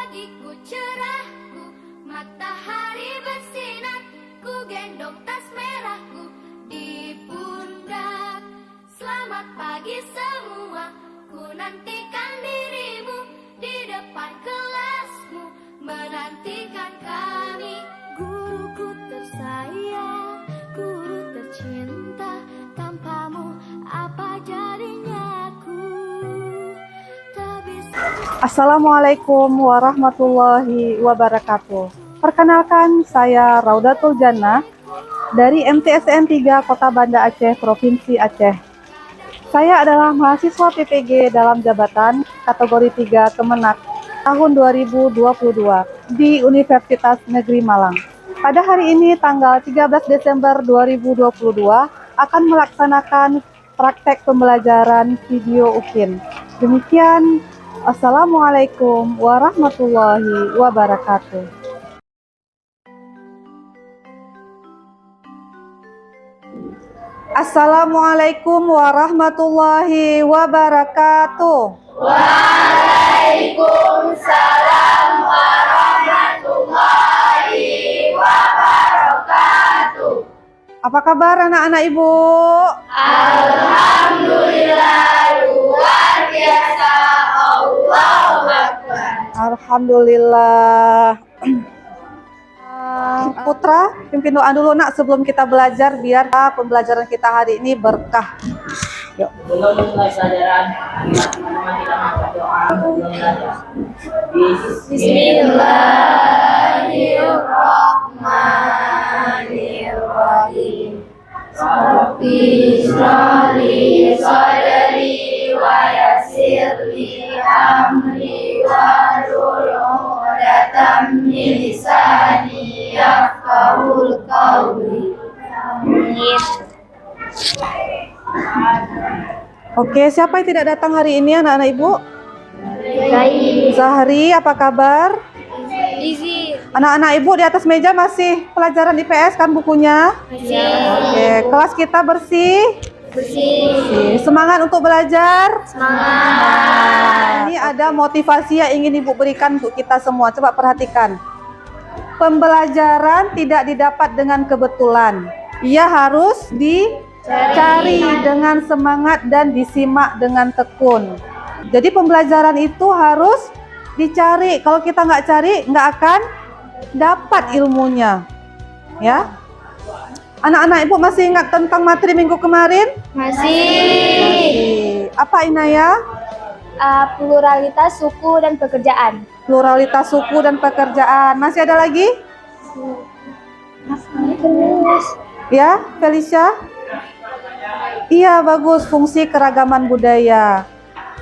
Pagiku cerahku, matahari bersinar, ku gendong tas merahku di pundak. Selamat pagi semua, ku nantikan dirimu di depan kelasmu, menantikan kami. Guruku tersayang, guru tercinta, tanpamu apa jadinya aku? Tak bisa. Assalamualaikum warahmatullahi wabarakatuh. Perkenalkan, saya Raudatul Jannah dari MTSN 3 Kota Banda Aceh, Provinsi Aceh. Saya adalah mahasiswa PPG dalam jabatan kategori 3 Kemenak tahun 2022 di Universitas Negeri Malang. Pada hari ini tanggal 13 Desember 2022 akan melaksanakan praktek pembelajaran video UKIN. Demikian, Assalamualaikum warahmatullahi wabarakatuh. Assalamualaikum warahmatullahi wabarakatuh. Waalaikumsalam warahmatullahi wabarakatuh. Apa kabar anak-anak Ibu? Alhamdulillah, luar biasa. Allahu Akbar. Alhamdulillah. Putra, pimpin doa dulu nak sebelum kita belajar biar pembelajaran kita hari ini berkah. Yuk. Belum mulai pelajaran, teman-teman kita membaca doa sebelum belajar. Bismillahirrahmanirrahim. Rabbi shrahli sadri wa yassirli amri wahlul 'uqdatam min lisani yafqahul qawli. Amin. Oke, siapa yang tidak datang hari ini anak-anak Ibu? Zahri, apa kabar? Anak-anak Ibu di atas meja masih pelajaran IPS kan bukunya? Oke, kelas kita bersih? Bersih. Semangat untuk belajar? Semangat. Ini ada motivasi yang ingin Ibu berikan untuk kita semua. Coba perhatikan. Pembelajaran tidak didapat dengan kebetulan. Ia harus dicari dengan semangat dan disimak dengan tekun. Jadi pembelajaran itu harus dicari. Kalau kita nggak cari, nggak akan dapat ilmunya. Ya, anak-anak Ibu masih ingat tentang materi minggu kemarin? Masih. Apa Inaya? Pluralitas suku dan pekerjaan. Pluralitas suku dan pekerjaan. Masih ada lagi? Ya, Felicia? Iya, bagus. Fungsi keragaman budaya.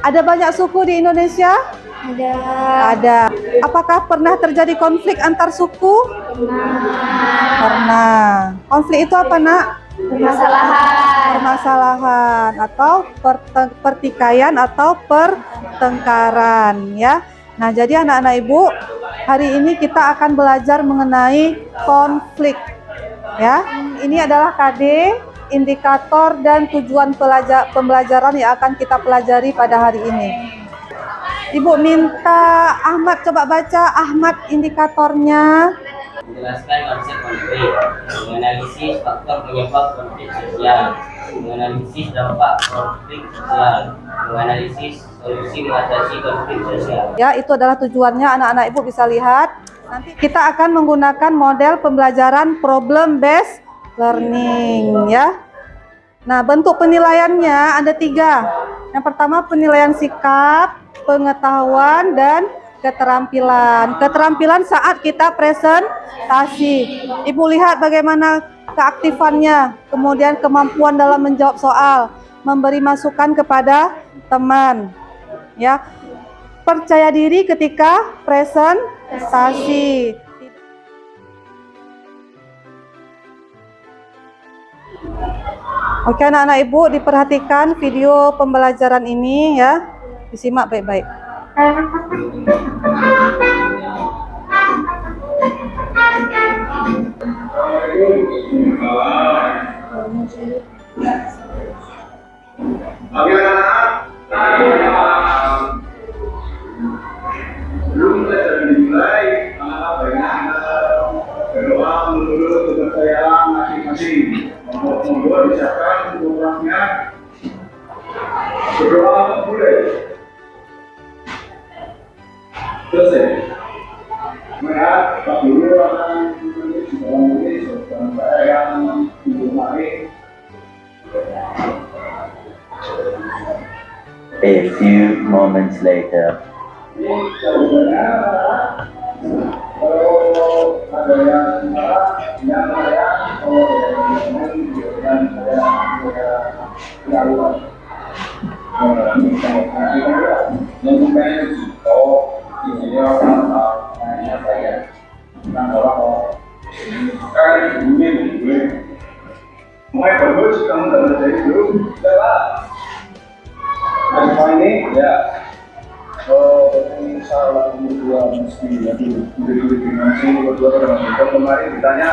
Ada banyak suku di Indonesia? Ada. Apakah pernah terjadi konflik antar suku? Pernah. Konflik itu apa, Nak? Permasalahan atau pertikaian atau pertengkaran, ya. Nah, jadi anak-anak Ibu, hari ini kita akan belajar mengenai konflik. Ya, ini adalah KD, indikator dan tujuan pembelajaran yang akan kita pelajari pada hari ini. Ibu minta Ahmad coba baca Ahmad indikatornya. Menjelaskan konsep konflik, menganalisis faktor penyebab konflik sosial, menganalisis dampak konflik sosial, menganalisis solusi mengatasi konflik sosial. Ya, itu adalah tujuannya, anak-anak Ibu bisa lihat. Nanti kita akan menggunakan model pembelajaran problem based learning, ya. Nah, bentuk penilaiannya ada 3. Yang pertama penilaian sikap, pengetahuan, dan keterampilan. Keterampilan saat kita presentasi. Ibu lihat bagaimana keaktifannya, kemudian kemampuan dalam menjawab soal, memberi masukan kepada teman, ya. Percaya diri ketika presentasi. Oke, anak-anak Ibu, diperhatikan video pembelajaran ini, ya. Disimak baik-baik. Oke anak-anak, belum belajar di selesai. Nah, Pak Guru akan menulis di dalam tulis dan saya yang mengenai. A few moments later. Ini sebenarnya kalau ada yang salah, yang saya kalau yang saya lakukan. Yang bukannya oh ini orang saya nah orang kan ini mulai bagus kamu udah belajar dulu udah dan ini ya ini salah kedua mesti jadi dulu dengan sini berdua dengan kita kemarin ditanya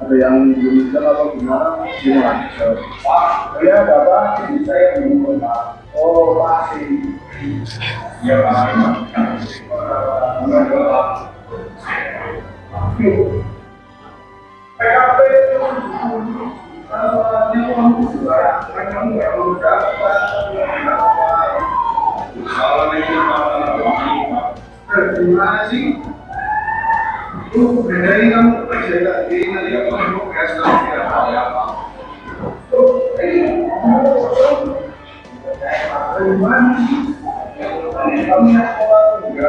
ada yang belum bisa apa gimana Pak ya bapak ini saya belum pernah oh pasti ya Pak PKP itu yang juga kamu nggak mudah kalau gimana sih itu dari kamu kerja ini nanti aku mau kasih apa gimana sih kamu sekolah juga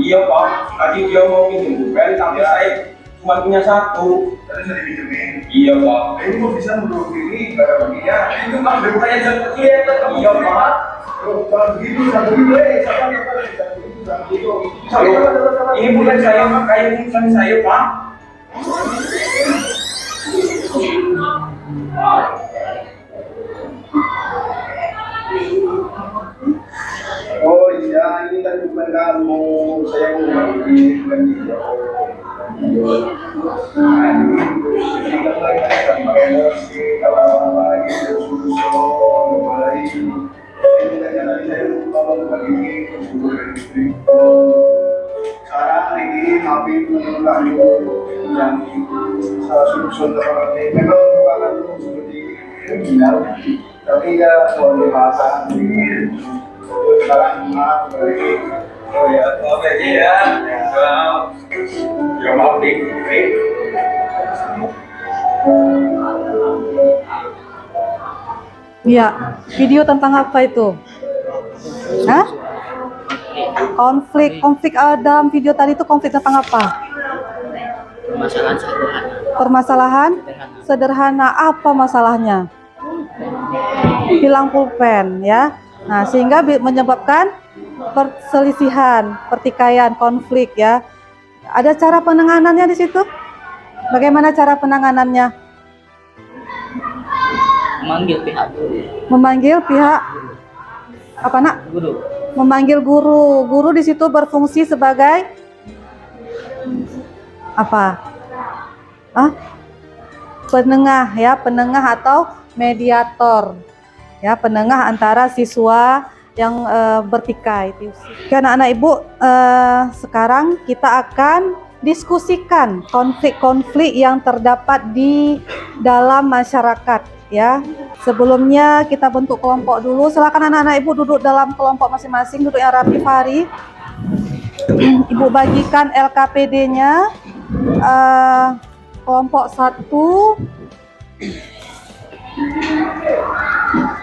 Iya Pak, tadi dia mau pinjam pulpen tapi saya cuma punya satu. Tadi saya dipinjemin. Iya Pak. Ini kok bisa menurut ini barang baginya? Itu kan bukannya jam kecil ya Pak. Iya Pak. Kalau begitu jangan begitu jangan begitu jangan begitu. Ini bukan saya kayak urusan saya Pak. Oh iya, ini kan bukan kamu. Saya mau bagi bukan dia. Sekarang ini kami menentukan yang susun seperti memang merupakan seperti kriminal, tapi ya soal dewasa sekarang maaf dari oh ya maaf aja ya ya maaf nih. Iya, video tentang apa itu? Hah? Konflik dalam video tadi itu konflik tentang apa? Permasalahan sederhana. Permasalahan sederhana, apa masalahnya? Hilang pulpen ya. Nah, sehingga menyebabkan perselisihan, pertikaian, konflik ya. Ada cara penanganannya di situ? Bagaimana cara penanganannya? Memanggil pihak guru. Memanggil pihak apa nak? Guru. Memanggil guru. Guru di situ berfungsi sebagai apa? Penengah ya, penengah atau mediator. Ya, penengah antara siswa yang bertikai. Oke, anak-anak Ibu, sekarang kita akan diskusikan konflik-konflik yang terdapat di dalam masyarakat ya. Sebelumnya kita bentuk kelompok dulu. Silakan anak-anak Ibu duduk dalam kelompok masing-masing, duduk yang rapi Fahri. Ibu bagikan LKPD-nya. Kelompok 1,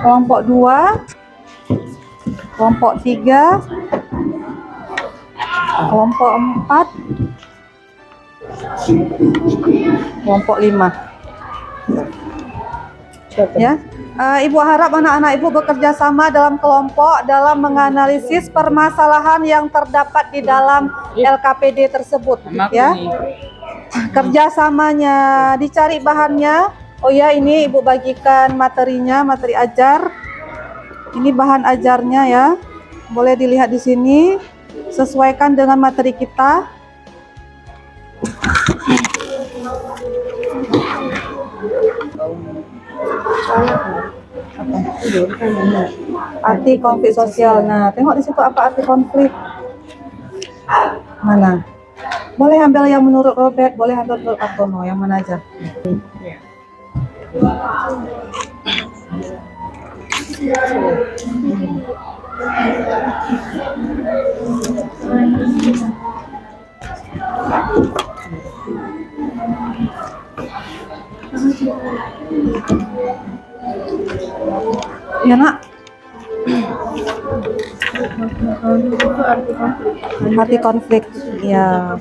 kelompok 2, kelompok 3, kelompok 4, kelompok 5. Ya, Ibu harap anak-anak Ibu bekerja sama dalam kelompok dalam menganalisis permasalahan yang terdapat di dalam LKPD tersebut. Ya, kerjasamanya, dicari bahannya. Oh ya, ini Ibu bagikan materinya, materi ajar. Ini bahan ajarnya ya, boleh dilihat di sini. Sesuaikan dengan materi kita. Arti konflik sosial. Nah, tengok di situ apa arti konflik. Mana? Boleh ambil yang menurut Robert, boleh ambil menurut Artono, yang mana aja. Ya nak. Arti konflik. Ya.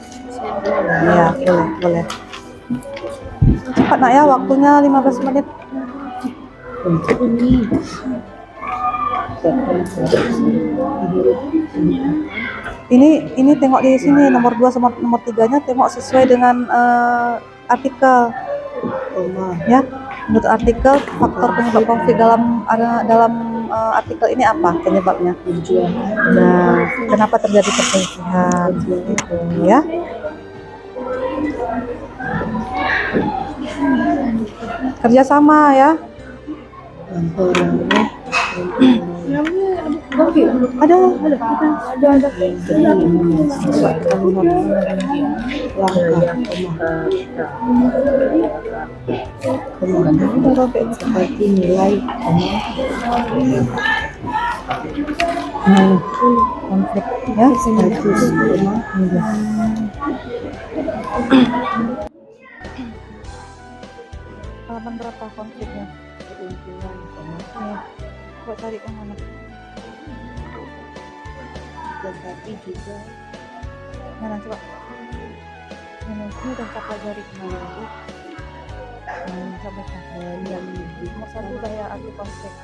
Ya, boleh. Cepat nak ya, waktunya 15 menit. Ini tengok di sini nomor 2 sama nomor 3-nya, tengok sesuai dengan artikel. Ya, menurut artikel faktor penyebab konflik dalam artikel ini apa penyebabnya? Nah, kenapa terjadi perselisihan? Gitu, ya. Kerjasama ya. Ada. Seperti nilai Konflik ya. Halaman berapa konfliknya? Coba cari yang mana? tetapi juga Mana coba? Ini udah kita pelajari kemarin itu. Sampai yang nomor 1 udah ya, arti konflik.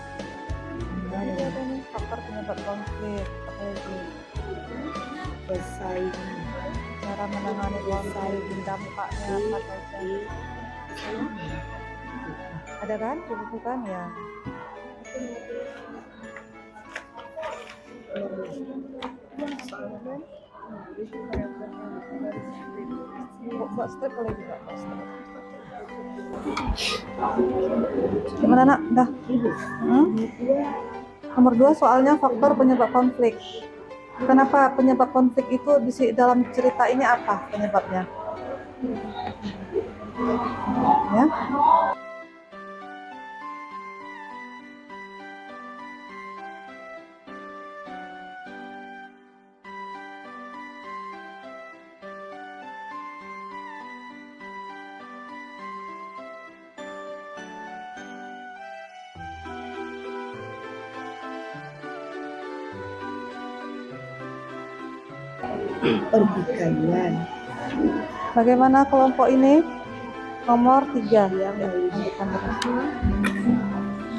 Nah, ini ada nih faktor penyebab konflik. Apa itu? bersaing Cara menangani konflik, dampaknya apa saja. Ada kan? Buku kan ya. Buat strip boleh juga. Gimana nak? Dah. Nomor 2 soalnya faktor penyebab konflik. Kenapa penyebab konflik itu dalam cerita ini apa penyebabnya? Ya. Pertikaian. Bagaimana kelompok ini? Nomor 3.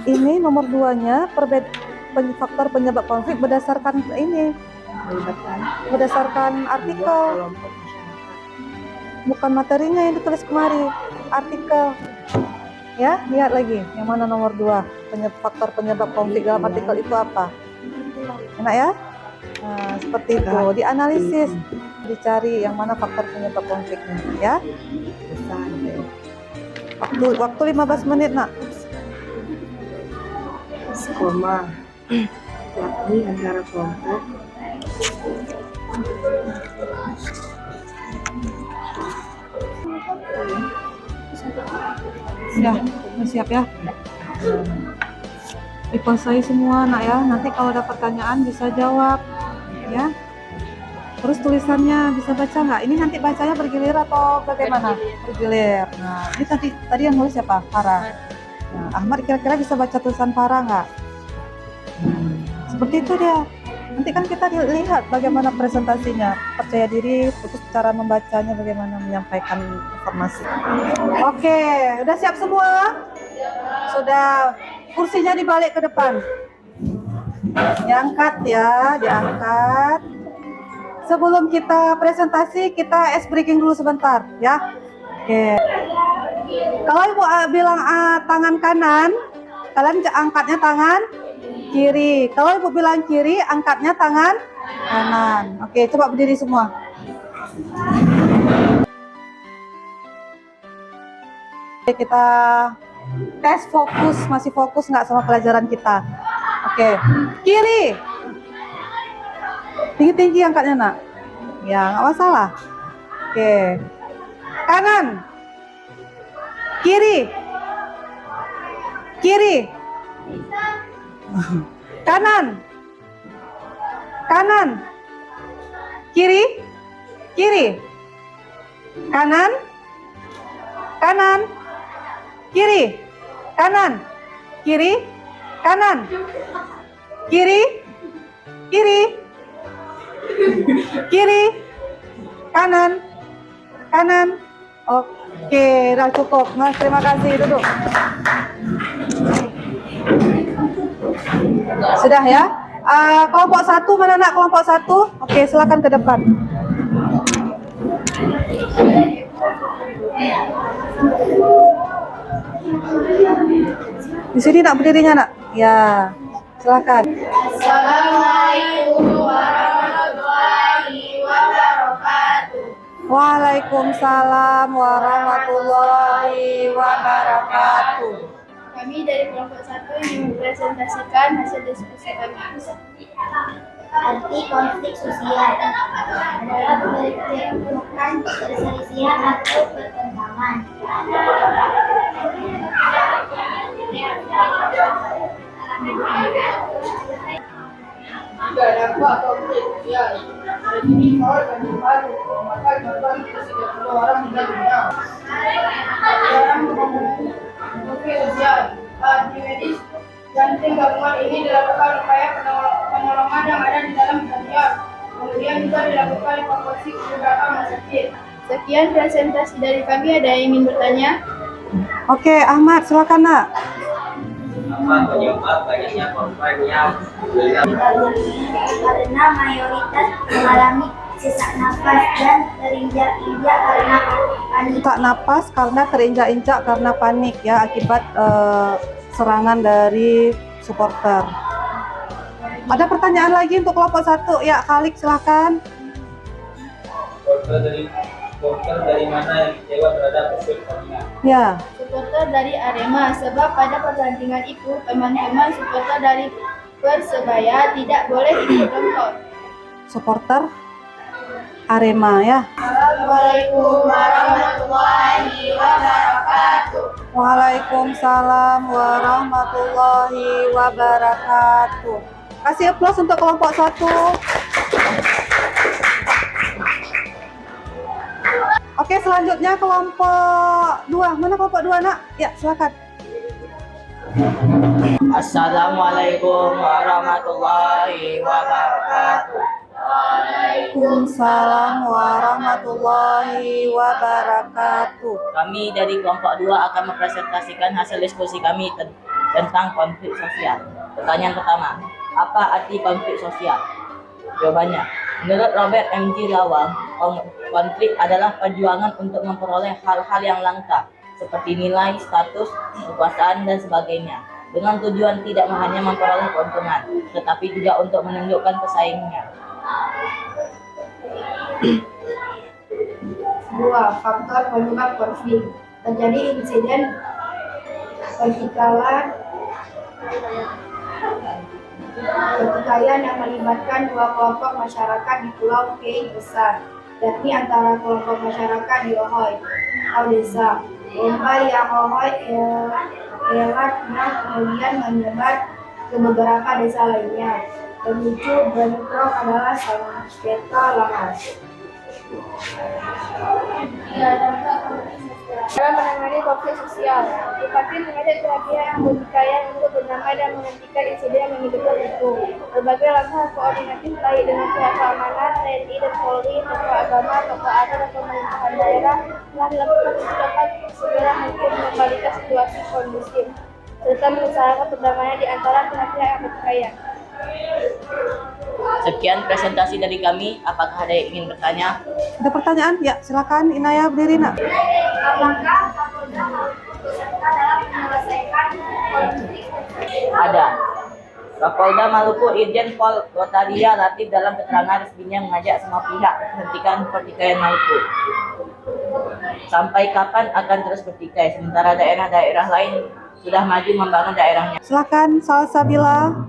Ini nomor 2-nya faktor penyebab konflik berdasarkan ini. Berdasarkan artikel. Kelompok masyarakat. Bukan materinya yang ditulis kemari, artikel. Ya, lihat lagi yang mana nomor 2. Faktor penyebab konflik dalam artikel itu apa? Enak ya? Nah, seperti itu, dianalisis, dicari yang mana faktor penyebab konfliknya, ya. Waktu 15 menit, nak. Skoma, yakni antara kelompok Udah siap ya. Dikuasai semua, nak ya. Nanti kalau ada pertanyaan bisa jawab, ya. Terus tulisannya bisa baca nggak? Ini nanti bacanya bergilir atau bagaimana? Bergilir. Nah, ini tadi yang nulis siapa? Farah. Nah, Ahmad kira-kira bisa baca tulisan Farah nggak? Seperti itu dia. Nanti kan kita lihat bagaimana presentasinya, percaya diri, terus cara membacanya, bagaimana menyampaikan informasi. Oke, udah siap semua? Sudah. Kursinya dibalik ke depan. Diangkat ya, diangkat. Sebelum kita presentasi, kita ice breaking dulu sebentar, ya. Oke. Kalau Ibu bilang tangan kanan, kalian angkatnya tangan kiri. Kalau Ibu bilang kiri, angkatnya tangan kanan. Oke, coba berdiri semua. Oke, kita tes fokus, masih fokus nggak sama pelajaran kita? Oke, kiri. Tinggi-tinggi angkatnya, nak. Ya, nggak masalah. Oke. Kanan. Kiri. Kiri. Kanan. Kanan. Kiri. Kiri. Kanan. Kanan. Kiri. Kanan. Kiri. Kanan. Kiri. Kiri. Kiri. Kanan. Kanan. Oke, udah cukup. Mas, terima kasih. Duduk. Sudah ya. Kelompok 1 mana, nak? Kelompok 1. Oke, silakan ke depan. Di sini nak berdirinya, nak? Ya, silakan. Assalamualaikum warahmatullahi wabarakatuh. Waalaikumsalam warahmatullahi wabarakatuh. Kami dari kelompok 1 ingin mempresentasikan hasil diskusi kami. Arti konflik sosial adalah menemukan perselisihan atau pertentangan. Jika dampak konflik sosial terjadi soal dan baru, maka korban tidak perlu orang meninggal dunia. Dalam konflik sosial di medis dan tim gabungan ini dilakukan upaya penolongan yang ada di dalam stadion. Kemudian juga dilakukan evakuasi ke beberapa rumah sakit. Sekian presentasi dari kami. Ada yang ingin bertanya? Oke, Ahmad, silakan, nak. Apa penyebab banyaknya korban yang Karena mayoritas mengalami sesak nafas dan terinjak-injak karena panik. Tak napas karena terinjak-injak karena panik, ya, akibat serangan dari supporter. Ada pertanyaan lagi untuk kelompok 1? Ya, Khalik, silakan. supporter dari mana yang kecewa terhadap hasil pertandingan? Ya, Supporter dari Arema, sebab pada pertandingan itu teman-teman supporter dari Persebaya tidak boleh ikut nonton. supporter Arema ya. Assalamualaikum warahmatullahi wabarakatuh. Waalaikumsalam warahmatullahi wabarakatuh. Kasih aplaus untuk kelompok 1. Oke, selanjutnya kelompok 2. Mana kelompok 2, Nak? Ya, silakan. Assalamualaikum warahmatullahi wabarakatuh. Waalaikumsalam warahmatullahi wabarakatuh. Kami dari kelompok 2 akan mempresentasikan hasil diskusi kami tentang konflik sosial. Pertanyaan pertama, apa arti konflik sosial? Jawabannya, menurut Robert M.G. Lawal, konflik adalah perjuangan untuk memperoleh hal-hal yang langka, seperti nilai, status, kekuasaan, dan sebagainya, dengan tujuan tidak hanya memperoleh keuntungan, tetapi juga untuk menunjukkan pesaingnya. 2. Faktor penyebab konflik. Terjadi insiden pertikaian yang melibatkan dua kelompok masyarakat di Pulau K besar, yakni antara kelompok masyarakat di Ohoy atau desa Lomba yang Ohoy Elat yang kemudian menyebar ke beberapa desa lainnya. Pemicu bentrok adalah sengketa lahan. Dalam menangani konflik sosial, Bupati mengajak pihak yang berkaitan untuk berdamai dan menghentikan insiden yang menyebabkan itu. Berbagai langkah koordinatif baik dengan pihak keamanan, TNI dan Polri, tokoh agama, tokoh adat dan pemerintahan daerah telah dilakukan untuk dapat segera mungkin mengembalikan situasi kondusif serta mengusahakan perdamaian di antara pihak-pihak yang berkaitan. Sekian presentasi dari kami. Apakah ada yang ingin bertanya? Ada pertanyaan? Ya, silakan Inaya berdiri, Nak. Apakah Kapolda harus ikut serta dalam menyelesaikan konflik? Ada. Kapolda Maluku Irjen Pol Lotadia Latif dalam keterangan resminya mengajak semua pihak menghentikan pertikaian Maluku. Sampai kapan akan terus bertikai, sementara daerah-daerah lain sudah maju membangun daerahnya. Silakan Salsabila.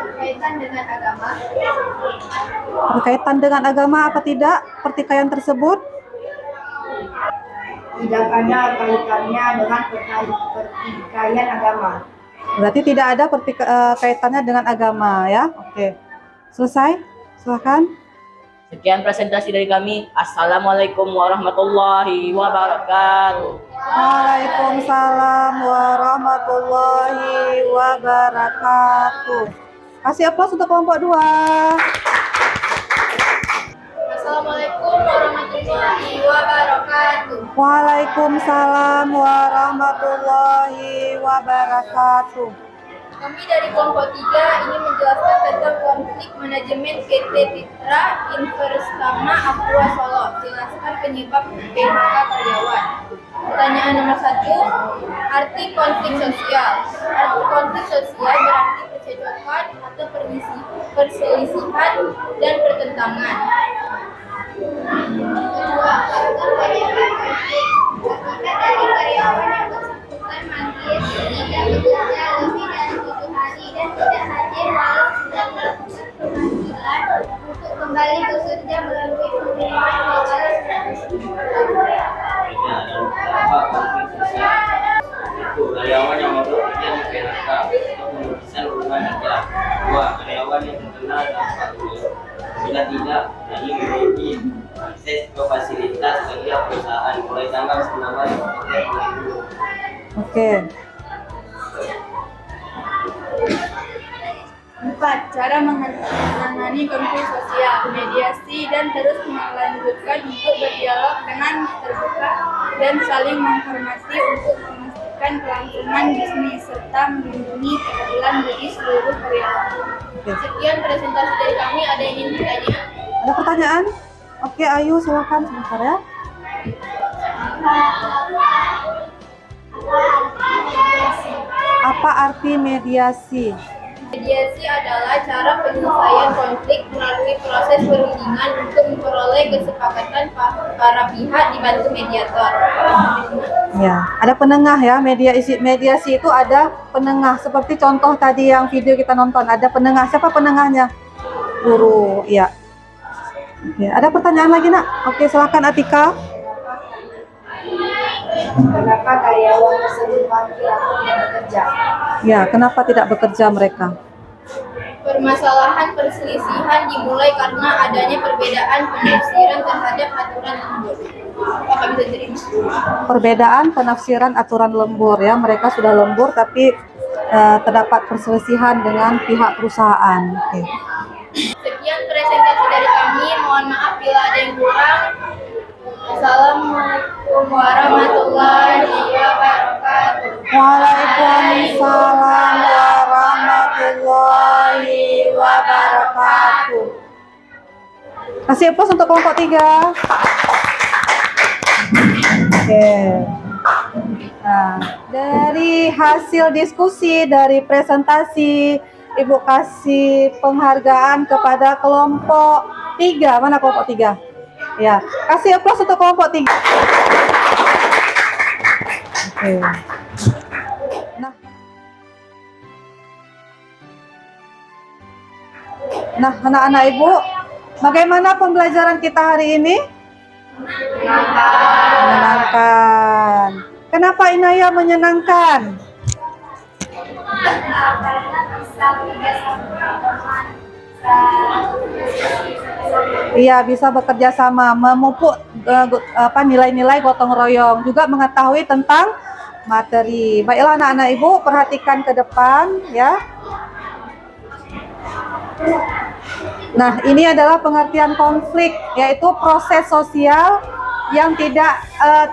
Berkaitan dengan agama, Berkaitan dengan agama apa tidak pertikaian tersebut? Tidak ada kaitannya dengan pertikaian agama. Berarti tidak ada kaitannya dengan agama ya. Oke. Selesai? Silakan. Sekian presentasi dari kami. Assalamualaikum warahmatullahi wabarakatuh. Waalaikumsalam warahmatullahi wabarakatuh. Kasih aplaus untuk kelompok 2. Assalamualaikum warahmatullahi wabarakatuh. Waalaikumsalam warahmatullahi wabarakatuh. Kami dari kelompok 3 ingin menjelaskan tentang konflik manajemen PT Titra Investama Aqua Solo. Jelaskan penyebab PHK karyawan. Pertanyaan nomor 1, arti konflik sosial. Arti konflik sosial berarti percekcokan atau perselisihan dan pertentangan. Kedua, faktor penyebab konflik. Ketika dari karyawan yang bersangkutan manggil tidak bekerja lebih dari 7 hari dan tidak hadir walau sudah melakukan pemanggilan untuk kembali bekerja melalui pengiriman melalui karyawan yang baru kerja di PHK atau pemutusan hubungan kerja. 2. Karyawan yang terkena dampak virus. Bila tidak, jadi memiliki akses ke fasilitas kerja perusahaan mulai tanggal 19 Oktober 2020. Oke. 4. Cara menangani konflik sosial, mediasi dan terus melanjutkan untuk berdialog dengan terbuka dan saling menghormati untuk memastikan kelangsungan bisnis serta melindungi keadilan bagi seluruh karyawan. Sekian presentasi dari kami. Ada yang ingin bertanya? Ada pertanyaan? Oke, Ayu silakan sebentar ya. Apa arti mediasi? Mediasi adalah cara penyelesaian konflik melalui proses perundingan untuk memperoleh kesepakatan para pihak dibantu mediator. Ya, ada penengah ya. Mediasi itu ada penengah. Seperti contoh tadi yang video kita nonton, ada penengah. Siapa penengahnya? Guru. Ya. Ya, ada pertanyaan lagi, Nak? Oke, silakan Atika. Kenapa karyawan tersebut panggil atau tidak bekerja? Ya, kenapa tidak bekerja mereka? Permasalahan perselisihan dimulai karena adanya perbedaan penafsiran terhadap aturan lembur. Apakah bisa terima? Perbedaan penafsiran aturan lembur ya. Mereka sudah lembur tapi terdapat perselisihan dengan pihak perusahaan. Oke. Sekian presentasi dari kami. Mohon maaf bila ada yang kurang. Assalamualaikum warahmatullahi wabarakatuh. Waalaikumsalam warahmatullahi wabarakatuh. Kasih aplaus untuk kelompok 3. Oke. Nah, dari hasil diskusi, dari presentasi, Ibu kasih penghargaan kepada kelompok 3. Mana kelompok 3? Ya, kasih aplaus untuk kelompok 3. Oke. Nah, anak-anak Ibu, bagaimana pembelajaran kita hari ini? Menyenangkan. Kenapa Inaya menyenangkan? Iya, bisa bekerja sama, memupuk nilai-nilai gotong royong, juga mengetahui tentang materi. Baiklah anak-anak Ibu, perhatikan ke depan ya. Nah, ini adalah pengertian konflik, yaitu proses sosial yang tidak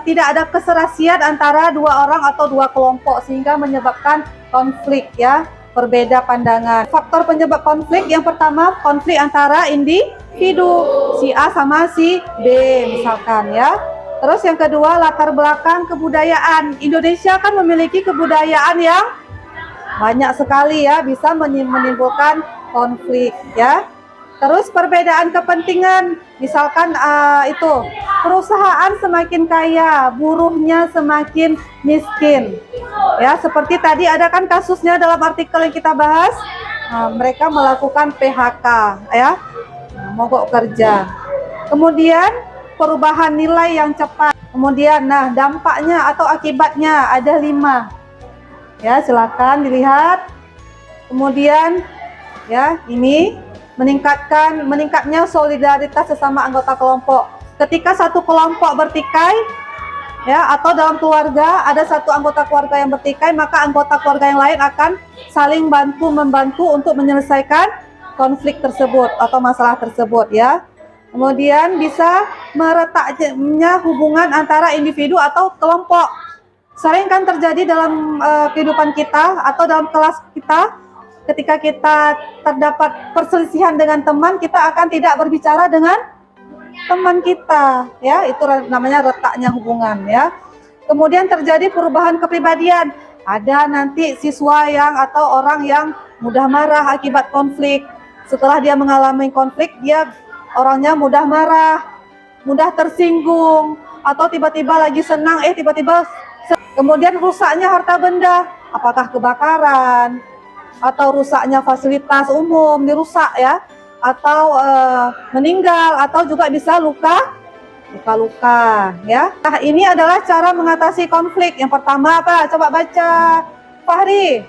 ada keserasian antara dua orang atau dua kelompok sehingga menyebabkan konflik ya. Berbeda pandangan. Faktor penyebab konflik yang pertama, konflik antara individu, si A sama si B misalkan ya. Terus yang kedua, latar belakang kebudayaan. Indonesia kan memiliki kebudayaan yang banyak sekali ya, bisa menimbulkan konflik ya. Terus perbedaan kepentingan, misalkan itu perusahaan semakin kaya, buruhnya semakin miskin. Ya, seperti tadi ada kan kasusnya dalam artikel yang kita bahas, mereka melakukan PHK ya, mogok kerja. Kemudian perubahan nilai yang cepat. Kemudian dampaknya atau akibatnya ada 5. Ya, silakan dilihat. Kemudian ya, ini meningkatnya solidaritas sesama anggota kelompok. Ketika satu kelompok bertikai ya, atau dalam keluarga ada satu anggota keluarga yang bertikai, maka anggota keluarga yang lain akan saling membantu untuk menyelesaikan konflik tersebut atau masalah tersebut ya. Kemudian bisa meretaknya hubungan antara individu atau kelompok. Sering kan terjadi dalam kehidupan kita atau dalam kelas kita. Ketika kita terdapat perselisihan dengan teman, kita akan tidak berbicara dengan teman kita, ya, itu namanya retaknya hubungan, ya. Kemudian terjadi perubahan kepribadian. Ada nanti siswa yang atau orang yang mudah marah akibat konflik. Setelah dia mengalami konflik, dia orangnya mudah marah, mudah tersinggung, atau tiba-tiba lagi senang, tiba-tiba kemudian rusaknya harta benda, apakah kebakaran, atau rusaknya fasilitas umum dirusak ya, atau meninggal, atau juga bisa luka-luka ya. Nah, ini adalah cara mengatasi konflik. Yang pertama apa? Coba baca, Fahri.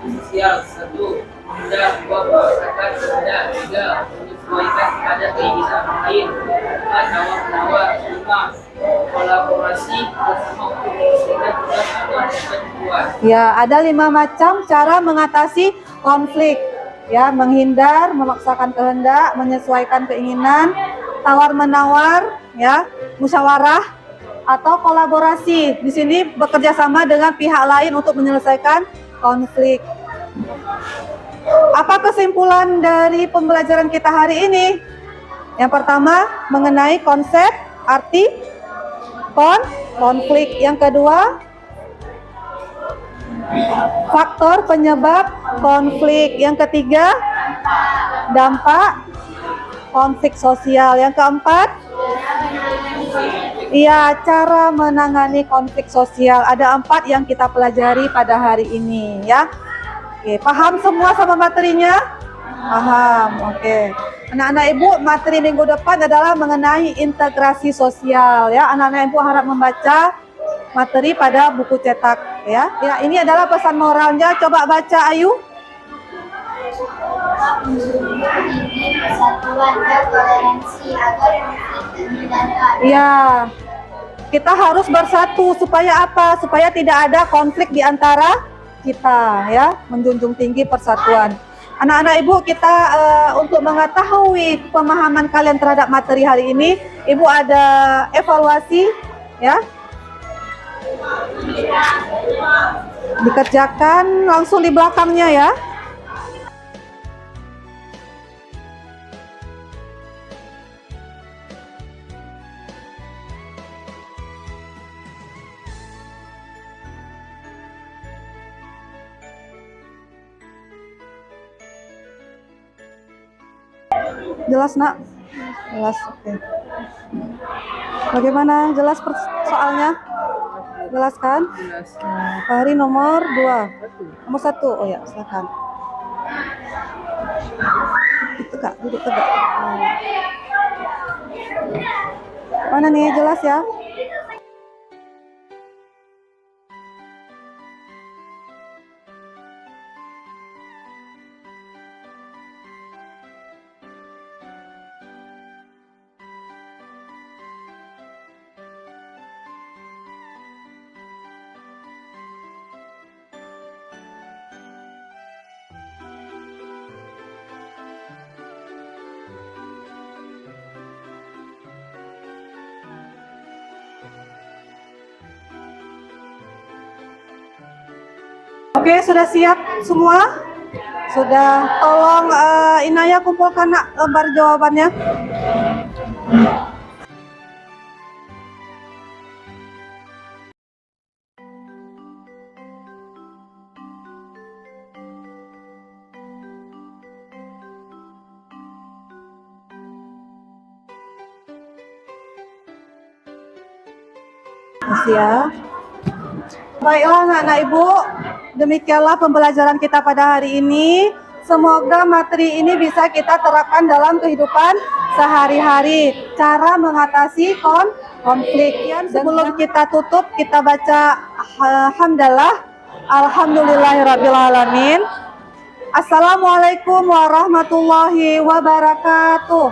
Sosial 1. Menghindar 2. Merasakan kehendak 3. Menyesuaikan pada keinginan lain 4. Tawar-menawar 5. Kolaborasi bersama untuk menyelesaikan tugas atau dapat dibuat. Ya, ada 5 macam cara mengatasi konflik. Ya, menghindar, memaksakan kehendak, menyesuaikan keinginan, tawar-menawar, ya, musyawarah, atau kolaborasi. Di sini bekerja sama dengan pihak lain untuk menyelesaikan konflik. Apa kesimpulan dari pembelajaran kita hari ini? Yang pertama, mengenai konsep arti konflik. Yang kedua, faktor penyebab konflik. Yang ketiga, dampak konflik sosial. Yang keempat, iya, cara menangani konflik sosial. Ada 4 yang kita pelajari pada hari ini ya. Oke, paham semua sama materinya? Paham, oke. Anak-anak ibu, materi minggu depan adalah mengenai integrasi sosial ya. Anak-anak ibu harap membaca materi pada buku cetak ya. Ya, ini adalah pesan moralnya. Coba baca Ayu. Persatuan dan toleransi agar konflik terhindarkan. Ya, kita harus bersatu supaya apa? Supaya tidak ada konflik di antara kita ya, menjunjung tinggi persatuan. Anak-anak ibu, kita untuk mengetahui pemahaman kalian terhadap materi hari ini, ibu ada evaluasi ya. Dikerjakan langsung di belakangnya ya. Jelas nak? Jelas, oke. Bagaimana? Jelas soalnya? Jelas kan? Jelas. Hari nomor 2. Nomor 1. Oh ya, silakan. Tegak, duduk tegak. Mana nih? Jelas ya? Oke, sudah siap semua? Sudah. Tolong Inaya kumpulkan nak lembar jawabannya. Masih ya. Baiklah anak-anak ibu, demikianlah pembelajaran kita pada hari ini. Semoga materi ini bisa kita terapkan dalam kehidupan sehari-hari. Cara mengatasi konflik. Sebelum kita tutup, kita baca hamdalah. Alhamdulillahirrabbilalamin. Assalamualaikum warahmatullahi wabarakatuh.